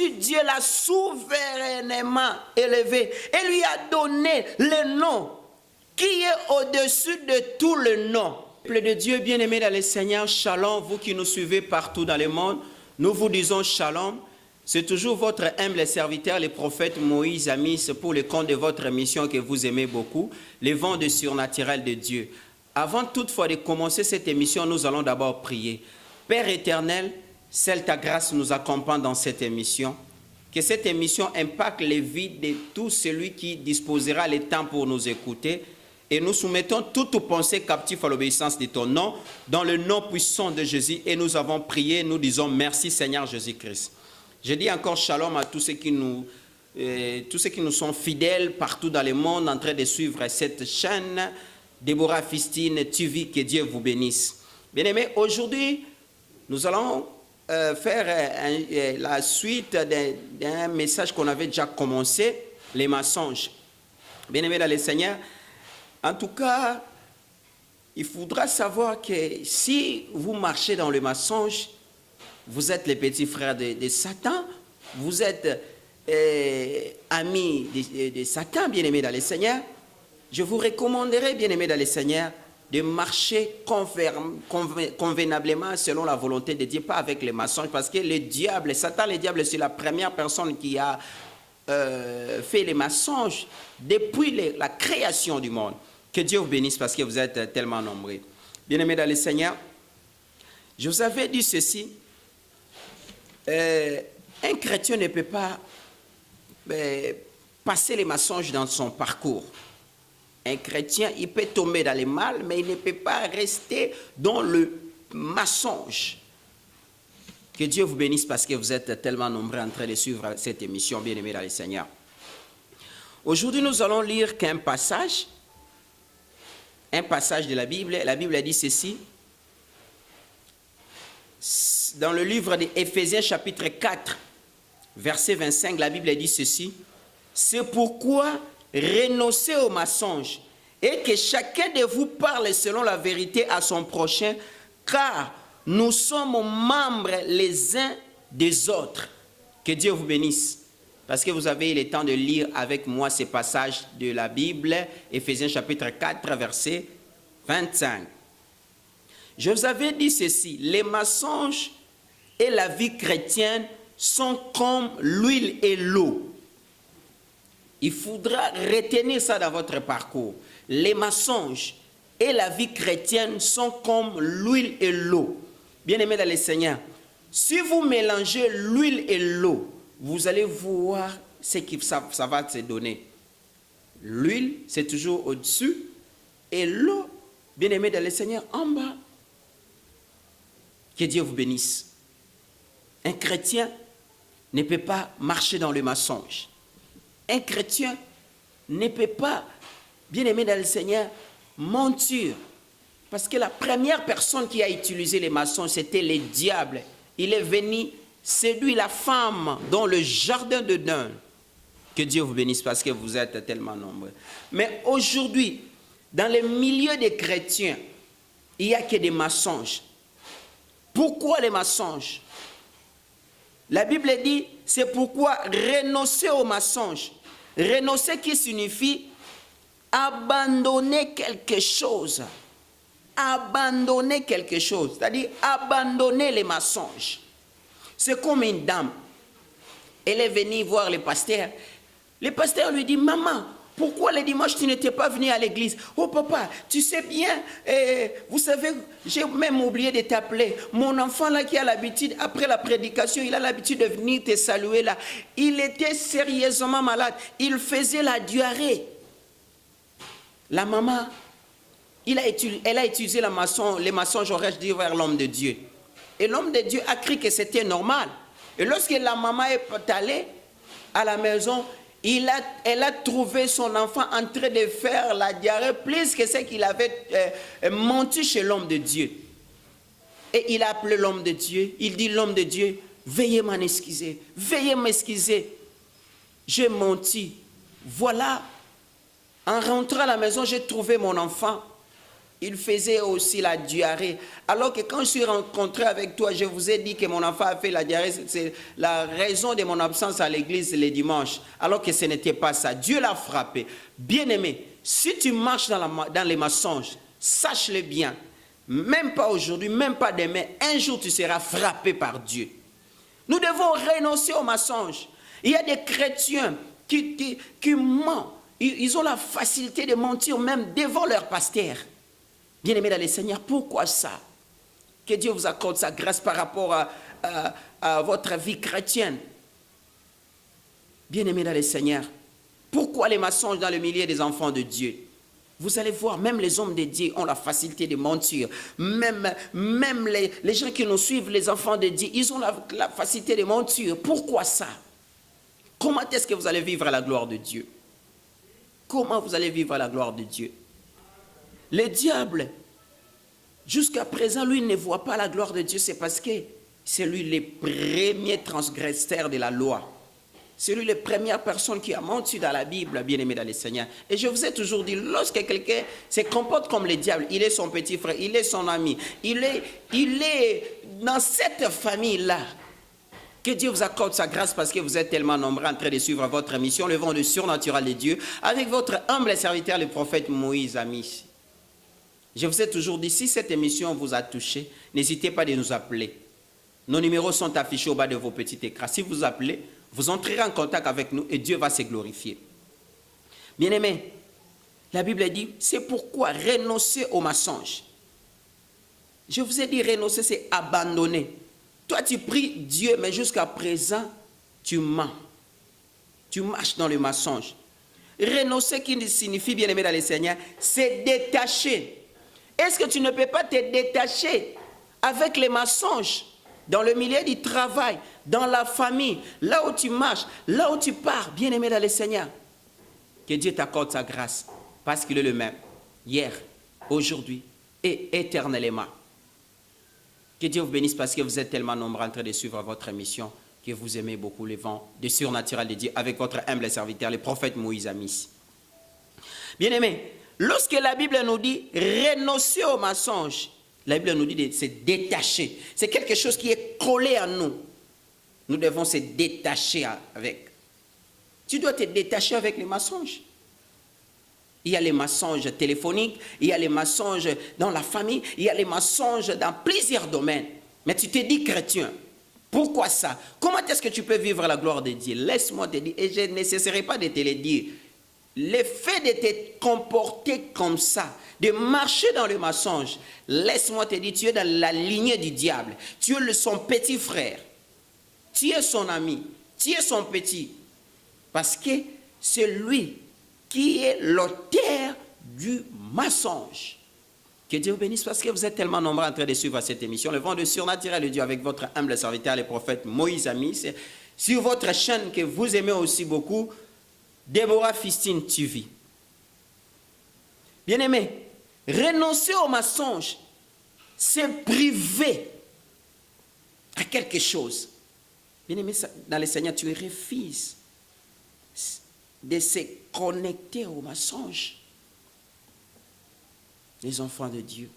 aussi Dieu l'a souverainement élevé et lui a donné le nom qui est au-dessus de tout le nom. Peuple de Dieu, bien-aimés dans le Seigneur, shalom, vous qui nous suivez partout dans le monde, nous vous disons shalom. C'est toujours votre humble serviteur, le prophète Moïse Amis, pour le compte de votre émission que vous aimez beaucoup, les vents de surnaturel de Dieu. Avant toutefois de commencer cette émission, nous allons d'abord prier. Père éternel, seule ta grâce nous accompagne dans cette émission. Que cette émission impacte les vies de tout celui qui disposera le temps pour nous écouter. Et nous soumettons toutes pensées captives à l'obéissance de ton nom, dans le nom puissant de Jésus. Et nous avons prié, nous disons merci Seigneur Jésus-Christ. Je dis encore shalom à tous ceux qui nous sont fidèles partout dans le monde en train de suivre cette chaîne. Déborah Fistine TV, que Dieu vous bénisse. Bien-aimés, aujourd'hui, nous allons faire la suite d'un message qu'on avait déjà commencé, les mensonges. Bien-aimés dans le Seigneur, en tout cas, il faudra savoir que si vous marchez dans le mensonge, vous êtes les petits frères de Satan, vous êtes amis de Satan, bien-aimés dans le Seigneur. Je vous recommanderais, bien-aimés dans le Seigneur, de marcher convenablement selon la volonté de Dieu, pas avec les mensonges, parce que le diable, Satan, le diable, c'est la première personne qui a fait les mensonges depuis la création du monde. Que Dieu vous bénisse parce que vous êtes tellement nombreux. Bien-aimés dans le Seigneur, je vous avais dit ceci, un chrétien ne peut pas passer les mensonges dans son parcours. Un chrétien, il peut tomber dans le mal, mais il ne peut pas rester dans le mensonge. Que Dieu vous bénisse parce que vous êtes tellement nombreux en train de suivre cette émission, bien-aimés dans le Seigneur. Aujourd'hui, nous allons lire qu'un passage de la Bible. La Bible a dit ceci. Dans le livre d'Éphésiens chapitre 4, verset 25, la Bible a dit ceci. C'est pourquoi renoncez au mensonge et que chacun de vous parle selon la vérité à son prochain, car nous sommes membres les uns des autres. Que Dieu vous bénisse. Parce que vous avez eu le temps de lire avec moi ces passages de la Bible, Éphésiens chapitre 4, verset 25. Je vous avais dit ceci, les mensonges et la vie chrétienne sont comme l'huile et l'eau. Il faudra retenir ça dans votre parcours. Les mensonges et la vie chrétienne sont comme l'huile et l'eau. Bien-aimés dans le Seigneur, si vous mélangez l'huile et l'eau, vous allez voir ce que ça va se donner. L'huile, c'est toujours au-dessus, et l'eau, bien-aimés dans le Seigneur, en bas. Que Dieu vous bénisse. Un chrétien ne peut pas marcher dans le mensonge. Un chrétien ne peut pas, bien-aimé dans le Seigneur, mentir. Parce que la première personne qui a utilisé les mensonges, c'était le diable. Il est venu séduire la femme dans le jardin d'Éden. Que Dieu vous bénisse parce que vous êtes tellement nombreux. Mais aujourd'hui, dans le milieu des chrétiens, il n'y a que des mensonges. Pourquoi les mensonges? La Bible dit, c'est pourquoi renoncer aux mensonges. Renoncer qui signifie abandonner quelque chose. Abandonner quelque chose, c'est-à-dire abandonner les mensonges. C'est comme une dame. Elle est venue voir le pasteur. Le pasteur lui dit, maman, pourquoi le dimanche tu n'étais pas venu à l'église? Oh papa, tu sais bien, vous savez, j'ai même oublié de t'appeler. Mon enfant là qui a l'habitude, après la prédication, il a l'habitude de venir te saluer là. Il était sérieusement malade. Il faisait la diarrhée. La maman, elle a utilisé les mensonges, aurais-je dit, vers l'homme de Dieu. Et l'homme de Dieu a cru que c'était normal. Et lorsque la maman est allée à la maison, elle a trouvé son enfant en train de faire la diarrhée plus que ce qu'il avait menti chez l'homme de Dieu. Et il a appelé l'homme de Dieu. Il dit, l'homme de Dieu, veuillez m'en excuser. Veuillez m'excuser. J'ai menti. Voilà. En rentrant à la maison, j'ai trouvé mon enfant. il faisait aussi la diarrhée. Alors que quand je suis rencontré avec toi, je vous ai dit que mon enfant a fait la diarrhée. C'est la raison de mon absence à l'église les dimanches. Alors que ce n'était pas ça. Dieu l'a frappé. Bien-aimé, si tu marches dans les mensonges, sache-le bien. Même pas aujourd'hui, même pas demain, un jour tu seras frappé par Dieu. Nous devons renoncer aux mensonges. Il y a des chrétiens qui mentent. Ils ont la facilité de mentir même devant leur pasteur. Bien-aimés dans le Seigneur, pourquoi ça? Que Dieu vous accorde sa grâce par rapport à votre vie chrétienne. Bien-aimés dans le Seigneur, pourquoi les mensonges dans le milieu des enfants de Dieu? Vous allez voir, même les hommes de Dieu ont la facilité de mentir. Même les gens qui nous suivent, les enfants de Dieu, ils ont la facilité de mentir. Pourquoi ça? Comment est-ce que vous allez vivre à la gloire de Dieu? Comment vous allez vivre à la gloire de Dieu? Le diable, jusqu'à présent, lui ne voit pas la gloire de Dieu. C'est parce que c'est lui le premier transgresseur de la loi. C'est lui la première personne qui a menti dans la Bible, bien-aimé dans le Seigneur. Et je vous ai toujours dit, lorsque quelqu'un se comporte comme le diable, il est son petit frère, il est son ami, il est dans cette famille-là. Que Dieu vous accorde sa grâce parce que vous êtes tellement nombreux en train de suivre votre mission, le vent du surnaturel de Dieu, avec votre humble serviteur, le prophète Moïse Ami. Je vous ai toujours dit, si cette émission vous a touché, n'hésitez pas de nous appeler. Nos numéros sont affichés au bas de vos petits écrans. Si vous appelez, vous entrerez en contact avec nous et Dieu va se glorifier. Bien-aimés, la Bible dit, c'est pourquoi renoncer au mensonge. Je vous ai dit, renoncer, c'est abandonner. Toi, tu pries Dieu, mais jusqu'à présent, tu mens. Tu marches dans le mensonge. Renoncer, qui signifie, bien-aimé dans le Seigneur, c'est détacher. Est-ce que tu ne peux pas te détacher avec les mensonges dans le milieu du travail, dans la famille, là où tu marches, là où tu pars, bien-aimé dans le Seigneur? Que Dieu t'accorde sa grâce, parce qu'il est le même, hier, aujourd'hui et éternellement. Que Dieu vous bénisse parce que vous êtes tellement nombreux en train de suivre votre émission, que vous aimez beaucoup le vent du surnaturel de Dieu avec votre humble serviteur, le prophète Moïse Ami. Bien-aimés, lorsque la Bible nous dit renoncer au mensonge, la Bible nous dit de se détacher. C'est quelque chose qui est collé à nous. Nous devons se détacher avec. Tu dois te détacher avec les mensonges. Il y a les mensonges téléphoniques, il y a les mensonges dans la famille, il y a les mensonges dans plusieurs domaines. Mais tu te dis chrétien. Pourquoi ça? Comment est-ce que tu peux vivre la gloire de Dieu? Laisse-moi te dire, et je ne cesserai pas de te le dire. Le fait de te comporter comme ça, de marcher dans le mensonge, laisse-moi te dire, tu es dans la lignée du diable. Tu es son petit frère. Tu es son ami. Tu es son petit. Parce que c'est lui qui est l'auteur du mensonge. Que Dieu vous bénisse parce que vous êtes tellement nombreux en train de suivre cette émission. Le vent de surnaturel de Dieu avec votre humble serviteur, le prophète Moïse Ami. C'est sur votre chaîne que vous aimez aussi beaucoup, Déborah Fistine TV. Bien-aimé, renoncer au mensonge, c'est priver à quelque chose. Bien-aimé, dans le Seigneur, tu refuses de se connecter au mensonge. Les enfants de Dieu.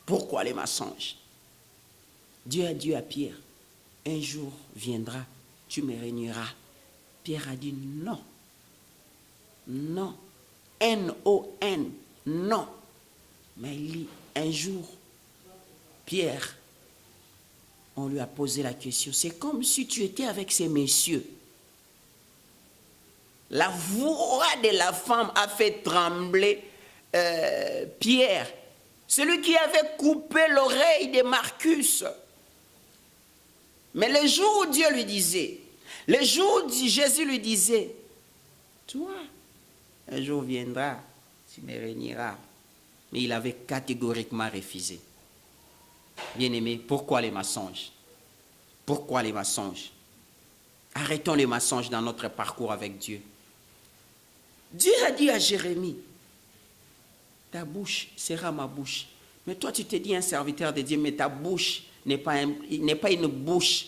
Pourquoi les mensonges? Dieu a dit à Pierre, un jour viendra, tu me régneras. Pierre a dit non. Non. N-O-N. Non. Mais il dit, un jour, Pierre, on lui a posé la question. C'est comme si tu étais avec ces messieurs. La voix de la femme a fait trembler Pierre, celui qui avait coupé l'oreille de Marcus. Mais le jour où Dieu lui disait, le jour où Jésus lui disait, toi, un jour viendra, tu me régneras. Mais il avait catégoriquement refusé. Bien-aimé, pourquoi les mensonges? Pourquoi les mensonges? Arrêtons les mensonges dans notre parcours avec Dieu. Dieu a dit à Jérémie, ta bouche sera ma bouche. Mais toi, tu te dis un serviteur de Dieu, mais ta bouche n'est pas une bouche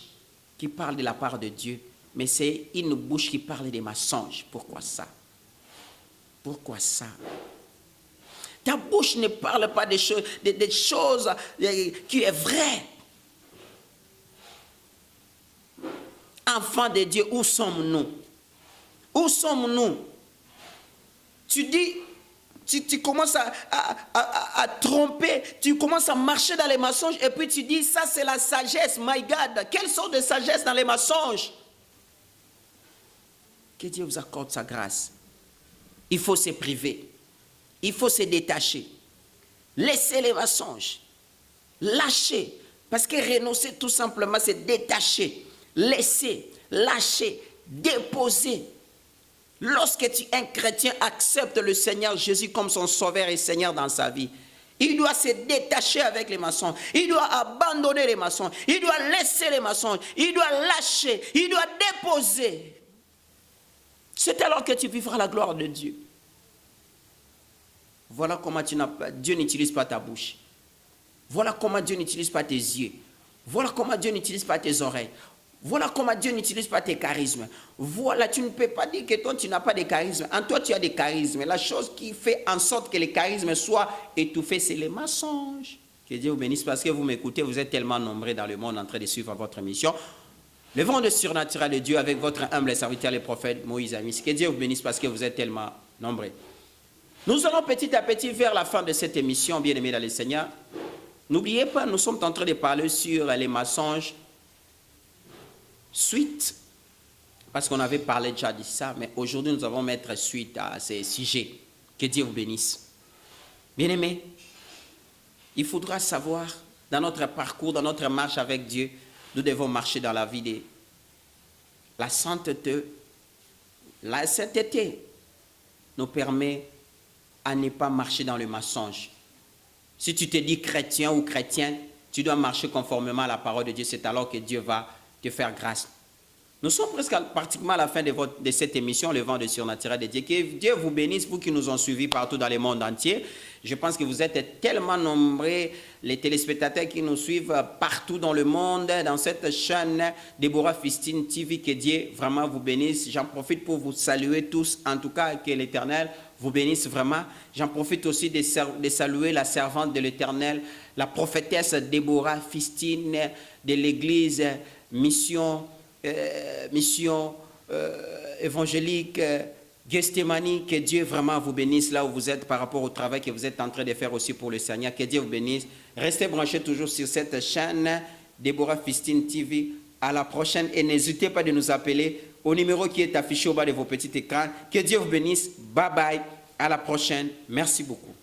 qui parle de la part de Dieu, mais c'est une bouche qui parle des mensonges. Pourquoi ça? Pourquoi ça? Ta bouche ne parle pas des choses qui est vrai. Enfants de Dieu, où sommes-nous? Où sommes-nous? Tu dis, tu commences à tromper, tu commences à marcher dans les mensonges et puis tu dis, ça c'est la sagesse, my God. Quelle sorte de sagesse dans les mensonges? Que Dieu vous accorde sa grâce. Il faut se priver. Il faut se détacher. Laissez les mensonges. Lâchez. Parce que renoncer tout simplement, c'est détacher. Laisser, lâcher, déposer. Lorsque un chrétien accepte le Seigneur Jésus comme son sauveur et Seigneur dans sa vie, il doit se détacher avec les mensonges. Il doit abandonner les mensonges. Il doit laisser les mensonges. Il doit lâcher. Il doit déposer. C'est alors que tu vivras la gloire de Dieu. Voilà comment Dieu n'utilise pas ta bouche. Voilà comment Dieu n'utilise pas tes yeux. Voilà comment Dieu n'utilise pas tes oreilles. Voilà comment Dieu n'utilise pas tes charismes. Voilà, tu ne peux pas dire que toi, tu n'as pas de charisme. En toi, tu as des charismes. La chose qui fait en sorte que les charismes soient étouffés, c'est les mensonges. Que Dieu vous bénisse parce que vous m'écoutez, vous êtes tellement nombreux dans le monde en train de suivre votre mission. Le vent de surnaturel de Dieu avec votre humble serviteur, le prophète Moïse Amis. Que Dieu vous bénisse parce que vous êtes tellement nombreux. Nous allons petit à petit vers la fin de cette émission, bien-aimés dans le Seigneur. N'oubliez pas, nous sommes en train de parler sur les mensonges. Suite, parce qu'on avait parlé déjà de ça, mais aujourd'hui nous allons mettre suite à ces sujets. Que Dieu vous bénisse. Bien-aimés, il faudra savoir, dans notre parcours, dans notre marche avec Dieu, nous devons marcher dans la vie de la sainteté. La sainteté nous permet à ne pas marcher dans le mensonge. Si tu te dis chrétien ou chrétienne, tu dois marcher conformément à la parole de Dieu. C'est alors que Dieu va te faire grâce. Nous sommes presque pratiquement à la fin de cette émission, le vent de surnaturel de Dieu. Que Dieu vous bénisse, vous qui nous ont suivis partout dans le monde entier. Je pense que vous êtes tellement nombreux, les téléspectateurs qui nous suivent partout dans le monde, dans cette chaîne Déborah Fistine TV. Que Dieu vraiment vous bénisse. J'en profite pour vous saluer tous, en tout cas que l'Éternel vous bénisse vraiment. J'en profite aussi de saluer la servante de l'Éternel, la prophétesse Déborah Fistine de l'église Mission évangélique Gethsemane. Que Dieu vraiment vous bénisse là où vous êtes par rapport au travail que vous êtes en train de faire aussi pour le Seigneur. Que Dieu vous bénisse. Restez branchés toujours sur cette chaîne Déborah Fistine TV. À la prochaine et n'hésitez pas de nous appeler au numéro qui est affiché au bas de vos petits écrans. Que Dieu vous bénisse. Bye bye. À la prochaine. Merci beaucoup.